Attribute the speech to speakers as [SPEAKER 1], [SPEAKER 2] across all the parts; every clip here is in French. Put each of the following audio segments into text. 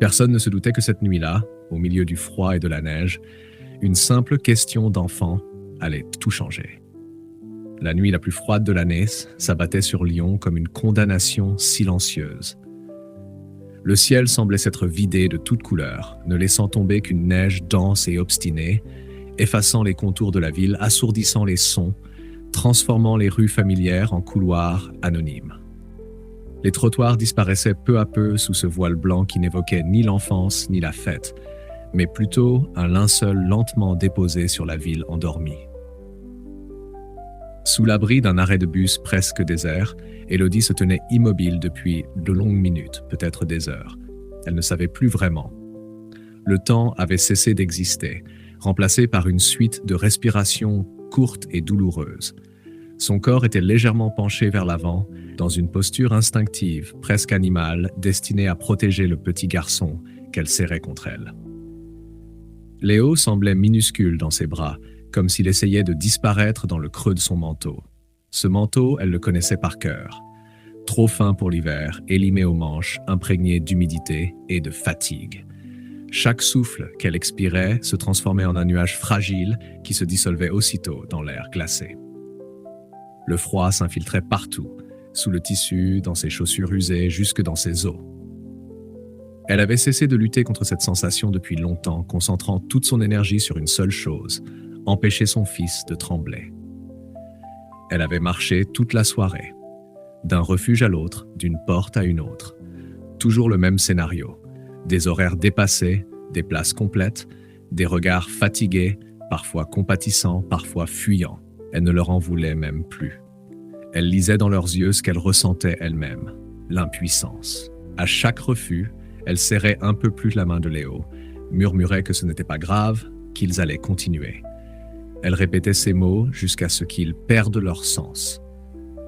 [SPEAKER 1] Personne ne se doutait que cette nuit-là, au milieu du froid et de la neige, une simple question d'enfant allait tout changer. La nuit la plus froide de l'année s'abattait sur Lyon comme une condamnation silencieuse. Le ciel semblait s'être vidé de toute couleur, ne laissant tomber qu'une neige dense et obstinée, effaçant les contours de la ville, assourdissant les sons, transformant les rues familières en couloirs anonymes. Les trottoirs disparaissaient peu à peu sous ce voile blanc qui n'évoquait ni l'enfance ni la fête, mais plutôt un linceul lentement déposé sur la ville endormie. Sous l'abri d'un arrêt de bus presque désert, Élodie se tenait immobile depuis de longues minutes, peut-être des heures. Elle ne savait plus vraiment. Le temps avait cessé d'exister, remplacé par une suite de respirations courtes et douloureuses. Son corps était légèrement penché vers l'avant, dans une posture instinctive, presque animale, destinée à protéger le petit garçon qu'elle serrait contre elle. Léo semblait minuscule dans ses bras, comme s'il essayait de disparaître dans le creux de son manteau. Ce manteau, elle le connaissait par cœur. Trop fin pour l'hiver, élimé aux manches, imprégné d'humidité et de fatigue. Chaque souffle qu'elle expirait se transformait en un nuage fragile qui se dissolvait aussitôt dans l'air glacé. Le froid s'infiltrait partout, sous le tissu, dans ses chaussures usées, jusque dans ses os. Elle avait cessé de lutter contre cette sensation depuis longtemps, concentrant toute son énergie sur une seule chose, empêcher son fils de trembler. Elle avait marché toute la soirée, d'un refuge à l'autre, d'une porte à une autre. Toujours le même scénario, des horaires dépassés, des places complètes, des regards fatigués, parfois compatissants, parfois fuyants. Elle ne leur en voulait même plus. Elle lisait dans leurs yeux ce qu'elle ressentait elle-même, l'impuissance. À chaque refus, elle serrait un peu plus la main de Léo, murmurait que ce n'était pas grave, qu'ils allaient continuer. Elle répétait ces mots jusqu'à ce qu'ils perdent leur sens.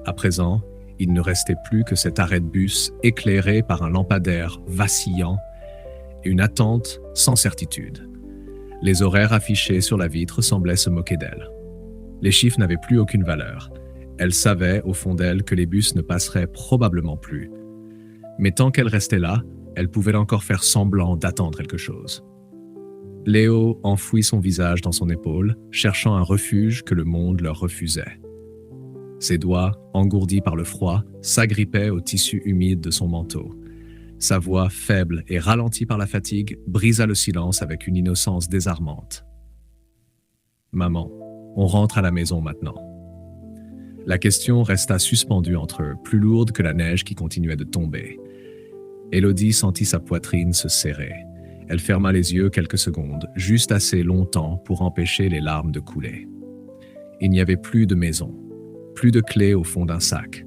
[SPEAKER 1] À présent, il ne restait plus que cet arrêt de bus éclairé par un lampadaire vacillant et une attente sans certitude. Les horaires affichés sur la vitre semblaient se moquer d'elle. Les chiffres n'avaient plus aucune valeur. Elle savait, au fond d'elle, que les bus ne passeraient probablement plus. Mais tant qu'elle restait là, elle pouvait encore faire semblant d'attendre quelque chose. Léo enfouit son visage dans son épaule, cherchant un refuge que le monde leur refusait. Ses doigts, engourdis par le froid, s'agrippaient au tissu humide de son manteau. Sa voix, faible et ralentie par la fatigue, brisa le silence avec une innocence désarmante. « Maman, on rentre à la maison maintenant. » La question resta suspendue entre eux, plus lourde que la neige qui continuait de tomber. Élodie sentit sa poitrine se serrer. Elle ferma les yeux quelques secondes, juste assez longtemps pour empêcher les larmes de couler. Il n'y avait plus de maison, plus de clé au fond d'un sac,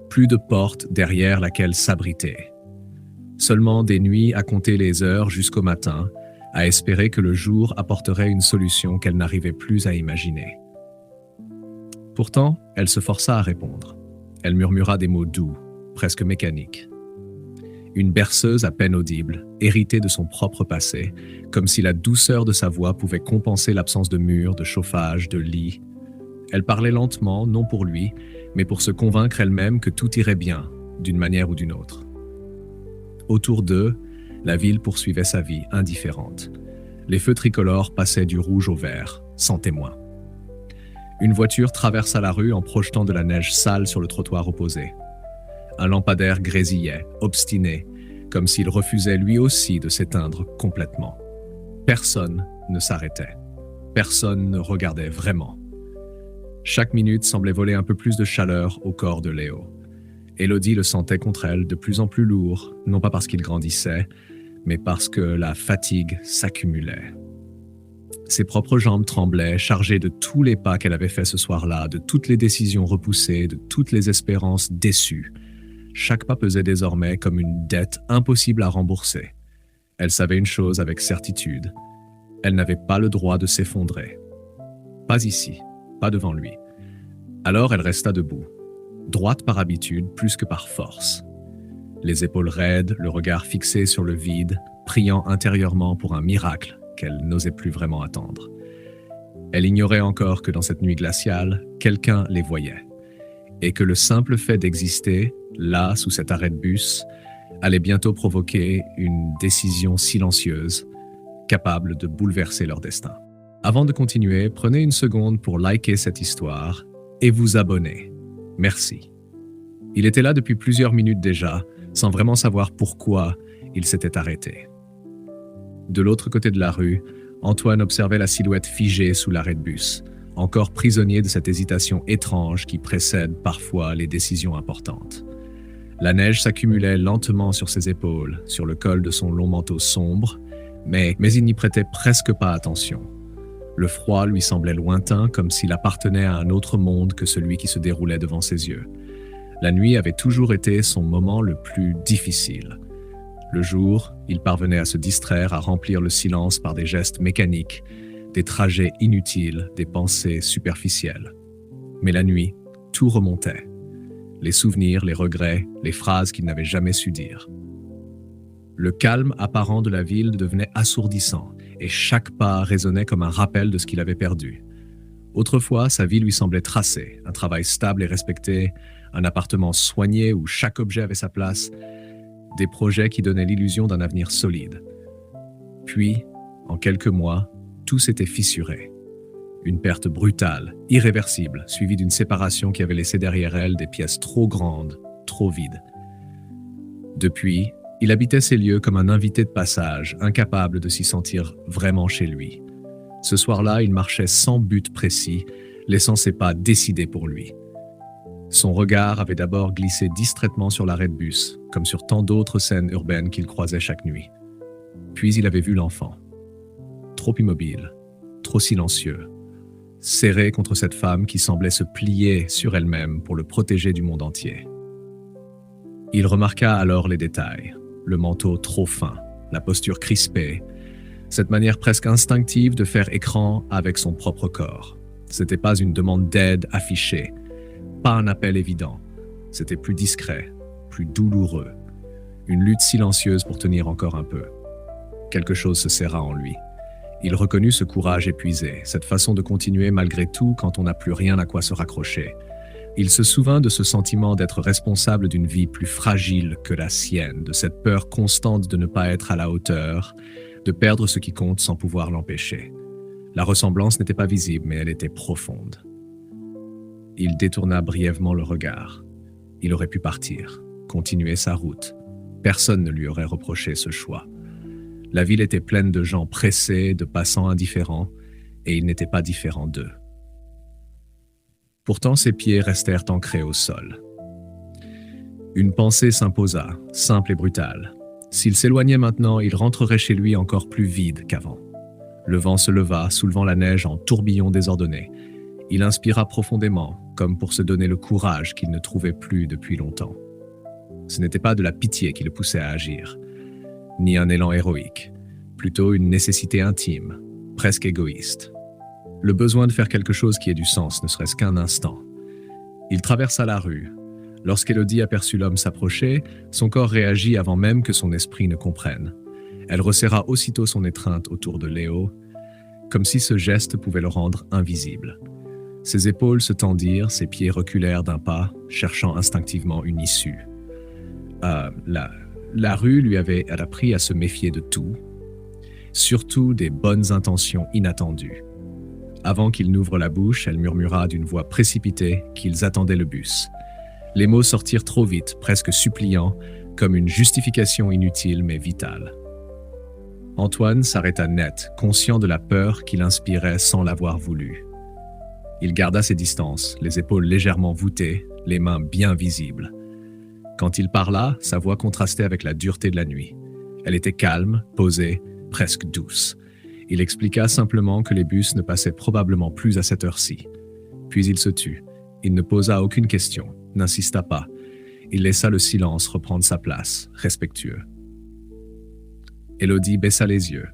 [SPEAKER 1] plus de porte derrière laquelle s'abriter. Seulement des nuits à compter les heures jusqu'au matin, à espérer que le jour apporterait une solution qu'elle n'arrivait plus à imaginer. Pourtant, elle se força à répondre. Elle murmura des mots doux, presque mécaniques. Une berceuse à peine audible, héritée de son propre passé, comme si la douceur de sa voix pouvait compenser l'absence de murs, de chauffage, de lit. Elle parlait lentement, non pour lui, mais pour se convaincre elle-même que tout irait bien, d'une manière ou d'une autre. Autour d'eux, la ville poursuivait sa vie, indifférente. Les feux tricolores passaient du rouge au vert, sans témoin. Une voiture traversa la rue en projetant de la neige sale sur le trottoir opposé. Un lampadaire grésillait, obstiné, comme s'il refusait lui aussi de s'éteindre complètement. Personne ne s'arrêtait. Personne ne regardait vraiment. Chaque minute semblait voler un peu plus de chaleur au corps de Léo. Élodie le sentait contre elle, de plus en plus lourd, non pas parce qu'il grandissait, mais parce que la fatigue s'accumulait. Ses propres jambes tremblaient, chargées de tous les pas qu'elle avait faits ce soir-là, de toutes les décisions repoussées, de toutes les espérances déçues. Chaque pas pesait désormais comme une dette impossible à rembourser. Elle savait une chose avec certitude. Elle n'avait pas le droit de s'effondrer. Pas ici, pas devant lui. Alors elle resta debout, droite par habitude plus que par force. Les épaules raides, le regard fixé sur le vide, priant intérieurement pour un miracle qu'elle n'osait plus vraiment attendre. Elle ignorait encore que dans cette nuit glaciale, quelqu'un les voyait, et que le simple fait d'exister, là, sous cet arrêt de bus, allait bientôt provoquer une décision silencieuse, capable de bouleverser leur destin. Avant de continuer, prenez une seconde pour liker cette histoire et vous abonner. Merci. Il était là depuis plusieurs minutes déjà, sans vraiment savoir pourquoi il s'était arrêté. De l'autre côté de la rue, Antoine observait la silhouette figée sous l'arrêt de bus, encore prisonnier de cette hésitation étrange qui précède parfois les décisions importantes. La neige s'accumulait lentement sur ses épaules, sur le col de son long manteau sombre, mais il n'y prêtait presque pas attention. Le froid lui semblait lointain, comme s'il appartenait à un autre monde que celui qui se déroulait devant ses yeux. La nuit avait toujours été son moment le plus difficile. Le jour, il parvenait à se distraire, à remplir le silence par des gestes mécaniques, des trajets inutiles, des pensées superficielles. Mais la nuit, tout remontait. Les souvenirs, les regrets, les phrases qu'il n'avait jamais su dire. Le calme apparent de la ville devenait assourdissant, et chaque pas résonnait comme un rappel de ce qu'il avait perdu. Autrefois, sa vie lui semblait tracée, un travail stable et respecté, un appartement soigné où chaque objet avait sa place, des projets qui donnaient l'illusion d'un avenir solide. Puis, en quelques mois, tout s'était fissuré. Une perte brutale, irréversible, suivie d'une séparation qui avait laissé derrière elle des pièces trop grandes, trop vides. Depuis, il habitait ces lieux comme un invité de passage, incapable de s'y sentir vraiment chez lui. Ce soir-là, il marchait sans but précis, laissant ses pas décider pour lui. Son regard avait d'abord glissé distraitement sur l'arrêt de bus, comme sur tant d'autres scènes urbaines qu'il croisait chaque nuit. Puis il avait vu l'enfant. Trop immobile, trop silencieux, serré contre cette femme qui semblait se plier sur elle-même pour le protéger du monde entier. Il remarqua alors les détails, le manteau trop fin, la posture crispée, cette manière presque instinctive de faire écran avec son propre corps. C'était pas une demande d'aide affichée, pas un appel évident. C'était plus discret, plus douloureux. Une lutte silencieuse pour tenir encore un peu. Quelque chose se serra en lui. Il reconnut ce courage épuisé, cette façon de continuer malgré tout quand on n'a plus rien à quoi se raccrocher. Il se souvint de ce sentiment d'être responsable d'une vie plus fragile que la sienne, de cette peur constante de ne pas être à la hauteur, de perdre ce qui compte sans pouvoir l'empêcher. La ressemblance n'était pas visible, mais elle était profonde. Il détourna brièvement le regard. Il aurait pu partir, continuer sa route. Personne ne lui aurait reproché ce choix. La ville était pleine de gens pressés, de passants indifférents, et il n'était pas différent d'eux. Pourtant, ses pieds restèrent ancrés au sol. Une pensée s'imposa, simple et brutale. S'il s'éloignait maintenant, il rentrerait chez lui encore plus vide qu'avant. Le vent se leva, soulevant la neige en tourbillons désordonnés. Il inspira profondément, comme pour se donner le courage qu'il ne trouvait plus depuis longtemps. Ce n'était pas de la pitié qui le poussait à agir, ni un élan héroïque, plutôt une nécessité intime, presque égoïste. Le besoin de faire quelque chose qui ait du sens, ne serait-ce qu'un instant. Il traversa la rue. Lorsqu'Élodie aperçut l'homme s'approcher, son corps réagit avant même que son esprit ne comprenne. Elle resserra aussitôt son étreinte autour de Léo, comme si ce geste pouvait le rendre invisible. Ses épaules se tendirent, ses pieds reculèrent d'un pas, cherchant instinctivement une issue. La rue lui avait appris à se méfier de tout, surtout des bonnes intentions inattendues. Avant qu'il n'ouvre la bouche, elle murmura d'une voix précipitée qu'ils attendaient le bus. Les mots sortirent trop vite, presque suppliants, comme une justification inutile mais vitale. Antoine s'arrêta net, conscient de la peur qu'il inspirait sans l'avoir voulu. Il garda ses distances, les épaules légèrement voûtées, les mains bien visibles. Quand il parla, sa voix contrastait avec la dureté de la nuit. Elle était calme, posée, presque douce. Il expliqua simplement que les bus ne passaient probablement plus à cette heure-ci. Puis il se tut. Il ne posa aucune question, n'insista pas. Il laissa le silence reprendre sa place, respectueux. Élodie baissa les yeux.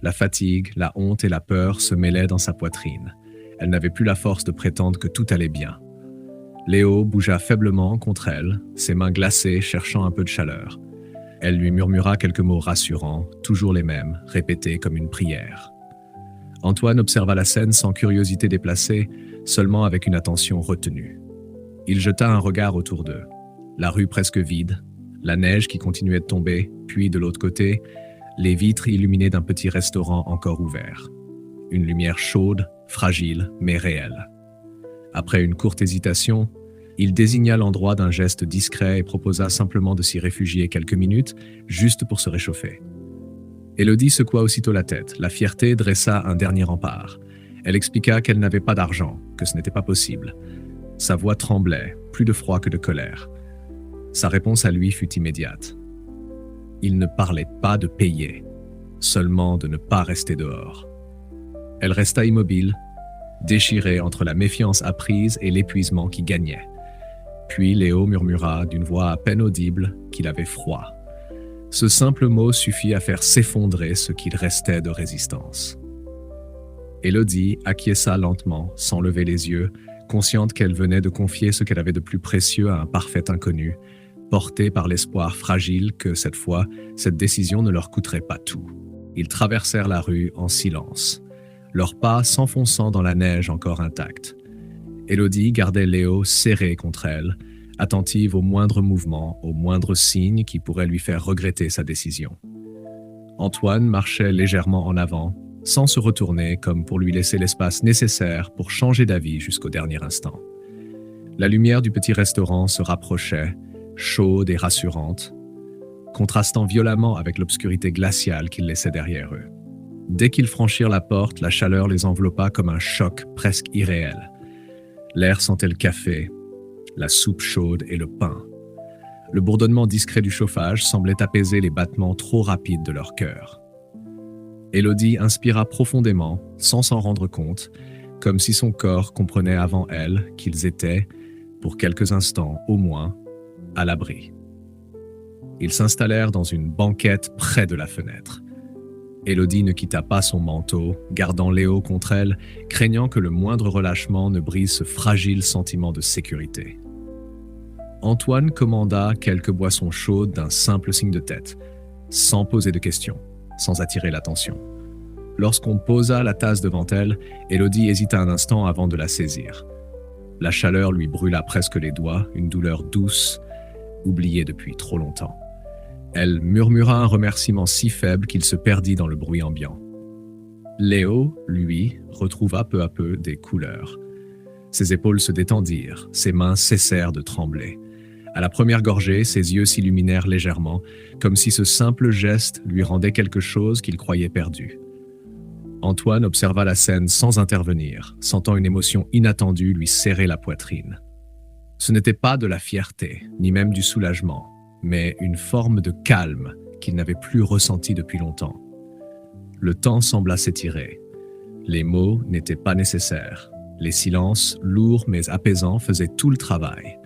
[SPEAKER 1] La fatigue, la honte et la peur se mêlaient dans sa poitrine. Elle n'avait plus la force de prétendre que tout allait bien. Léo bougea faiblement contre elle, ses mains glacées cherchant un peu de chaleur. Elle lui murmura quelques mots rassurants, toujours les mêmes, répétés comme une prière. Antoine observa la scène sans curiosité déplacée, seulement avec une attention retenue. Il jeta un regard autour d'eux. La rue presque vide, La neige qui continuait de tomber, puis de l'autre côté, les vitres illuminées d'un petit restaurant encore ouvert. Une lumière chaude, fragile, mais réelle. Après une courte hésitation, il désigna l'endroit d'un geste discret et proposa simplement de s'y réfugier quelques minutes, juste pour se réchauffer. Élodie secoua aussitôt la tête. La fierté dressa un dernier rempart. Elle expliqua qu'elle n'avait pas d'argent, que ce n'était pas possible. Sa voix tremblait, plus de froid que de colère. Sa réponse à lui fut immédiate. Il ne parlait pas de payer, seulement de ne pas rester dehors. Elle resta immobile, déchirée entre la méfiance apprise et l'épuisement qui gagnait. Puis Léo murmura d'une voix à peine audible qu'il avait froid. Ce simple mot suffit à faire s'effondrer ce qu'il restait de résistance. Élodie acquiesça lentement, sans lever les yeux, consciente qu'elle venait de confier ce qu'elle avait de plus précieux à un parfait inconnu, portée par l'espoir fragile que, cette fois, cette décision ne leur coûterait pas tout. Ils traversèrent la rue en silence, leurs pas s'enfonçant dans la neige encore intacte. Élodie gardait Léo serré contre elle, attentive au moindre mouvement, au moindre signe qui pourrait lui faire regretter sa décision. Antoine marchait légèrement en avant, sans se retourner comme pour lui laisser l'espace nécessaire pour changer d'avis jusqu'au dernier instant. La lumière du petit restaurant se rapprochait, chaude et rassurante, contrastant violemment avec l'obscurité glaciale qu'ils laissaient derrière eux. Dès qu'ils franchirent la porte, la chaleur les enveloppa comme un choc presque irréel. L'air sentait le café, la soupe chaude et le pain. Le bourdonnement discret du chauffage semblait apaiser les battements trop rapides de leur cœur. Élodie inspira profondément, sans s'en rendre compte, comme si son corps comprenait avant elle qu'ils étaient, pour quelques instants au moins, à l'abri. Ils s'installèrent dans une banquette près de la fenêtre. Élodie ne quitta pas son manteau, gardant Léo contre elle, craignant que le moindre relâchement ne brise ce fragile sentiment de sécurité. Antoine commanda quelques boissons chaudes d'un simple signe de tête, sans poser de questions, sans attirer l'attention. Lorsqu'on posa la tasse devant elle, Élodie hésita un instant avant de la saisir. La chaleur lui brûla presque les doigts, une douleur douce, oubliée depuis trop longtemps. Elle murmura un remerciement si faible qu'il se perdit dans le bruit ambiant. Léo, lui, retrouva peu à peu des couleurs. Ses épaules se détendirent, ses mains cessèrent de trembler. À la première gorgée, ses yeux s'illuminèrent légèrement, comme si ce simple geste lui rendait quelque chose qu'il croyait perdu. Antoine observa la scène sans intervenir, sentant une émotion inattendue lui serrer la poitrine. Ce n'était pas de la fierté, ni même du soulagement, mais une forme de calme qu'il n'avait plus ressenti depuis longtemps. Le temps sembla s'étirer. Les mots n'étaient pas nécessaires. Les silences, lourds mais apaisants, faisaient tout le travail.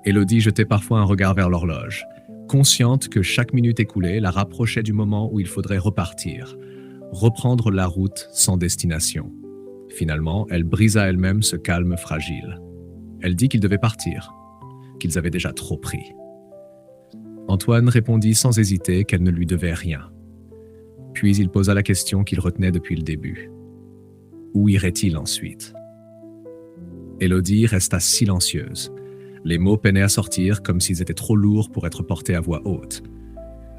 [SPEAKER 1] Élodie jetait parfois un regard vers l'horloge, consciente que chaque minute écoulée la rapprochait du moment où il faudrait repartir, reprendre la route sans destination. Finalement, elle brisa elle-même ce calme fragile. Elle dit qu'ils devaient partir, qu'ils avaient déjà trop pris. Antoine répondit sans hésiter qu'elle ne lui devait rien. Puis il posa la question qu'il retenait depuis le début. Où irait-il ensuite? Élodie resta silencieuse. Les mots peinaient à sortir comme s'ils étaient trop lourds pour être portés à voix haute.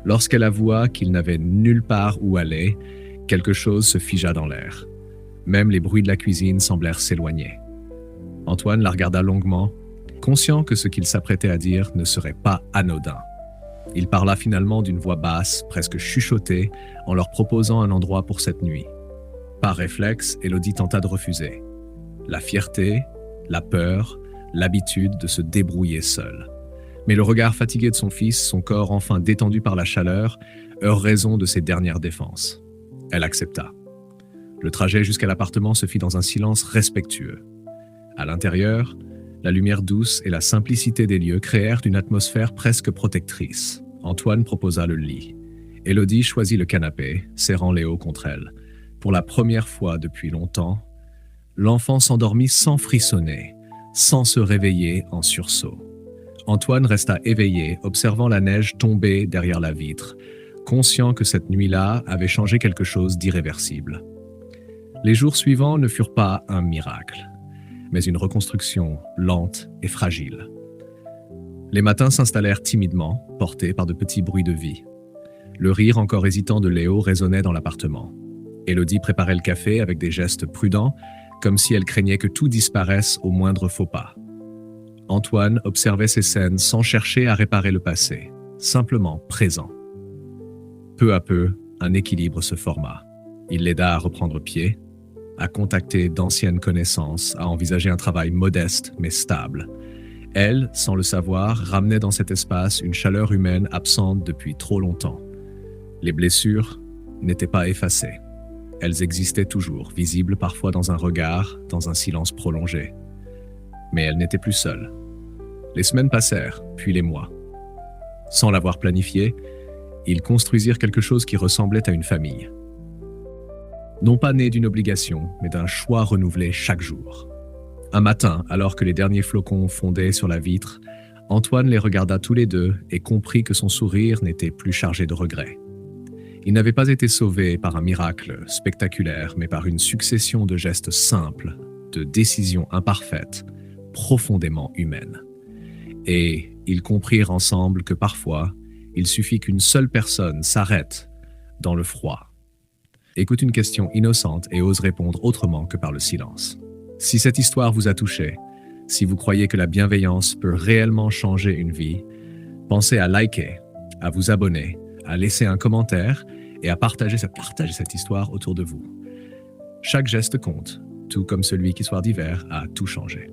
[SPEAKER 1] Lorsqu'elle avoua qu'il n'avait nulle part où aller, quelque chose se figea dans l'air. Même les bruits de la cuisine semblèrent s'éloigner. Antoine la regarda longuement, conscient que ce qu'il s'apprêtait à dire ne serait pas anodin. Il parla finalement d'une voix basse, presque chuchotée, en leur proposant un endroit pour cette nuit. Par réflexe, Élodie tenta de refuser. La fierté, la peur, l'habitude de se débrouiller seule. Mais le regard fatigué de son fils, son corps enfin détendu par la chaleur, eurent raison de ses dernières défenses. Elle accepta. Le trajet jusqu'à l'appartement se fit dans un silence respectueux. À l'intérieur, la lumière douce et la simplicité des lieux créèrent une atmosphère presque protectrice. Antoine proposa le lit. Élodie choisit le canapé, serrant Léo contre elle. Pour la première fois depuis longtemps, l'enfant s'endormit sans frissonner, sans se réveiller en sursaut. Antoine resta éveillé, observant la neige tomber derrière la vitre, conscient que cette nuit-là avait changé quelque chose d'irréversible. Les jours suivants ne furent pas un miracle, mais une reconstruction lente et fragile. Les matins s'installèrent timidement, portés par de petits bruits de vie. Le rire encore hésitant de Léo résonnait dans l'appartement. Élodie préparait le café avec des gestes prudents, comme si elle craignait que tout disparaisse au moindre faux pas. Antoine observait ces scènes sans chercher à réparer le passé, simplement présent. Peu à peu, un équilibre se forma. Il l'aida à reprendre pied, à contacter d'anciennes connaissances, à envisager un travail modeste mais stable. Elle, sans le savoir, ramenait dans cet espace une chaleur humaine absente depuis trop longtemps. Les blessures n'étaient pas effacées. Elles existaient toujours, visibles parfois dans un regard, dans un silence prolongé. Mais elle n'était plus seule. Les semaines passèrent, puis les mois. Sans l'avoir planifié, ils construisirent quelque chose qui ressemblait à une famille. Non pas né d'une obligation, mais d'un choix renouvelé chaque jour. Un matin, alors que les derniers flocons fondaient sur la vitre, Antoine les regarda tous les deux et comprit que son sourire n'était plus chargé de regrets. Il n'avait pas été sauvé par un miracle spectaculaire, mais par une succession de gestes simples, de décisions imparfaites, profondément humaines. Et ils comprirent ensemble que parfois, il suffit qu'une seule personne s'arrête dans le froid, écoute une question innocente et ose répondre autrement que par le silence. Si cette histoire vous a touché, si vous croyez que la bienveillance peut réellement changer une vie, pensez à liker, à vous abonner, à laisser un commentaire et à partager cette histoire autour de vous. Chaque geste compte, tout comme celui qui, soir d'hiver, a tout changé.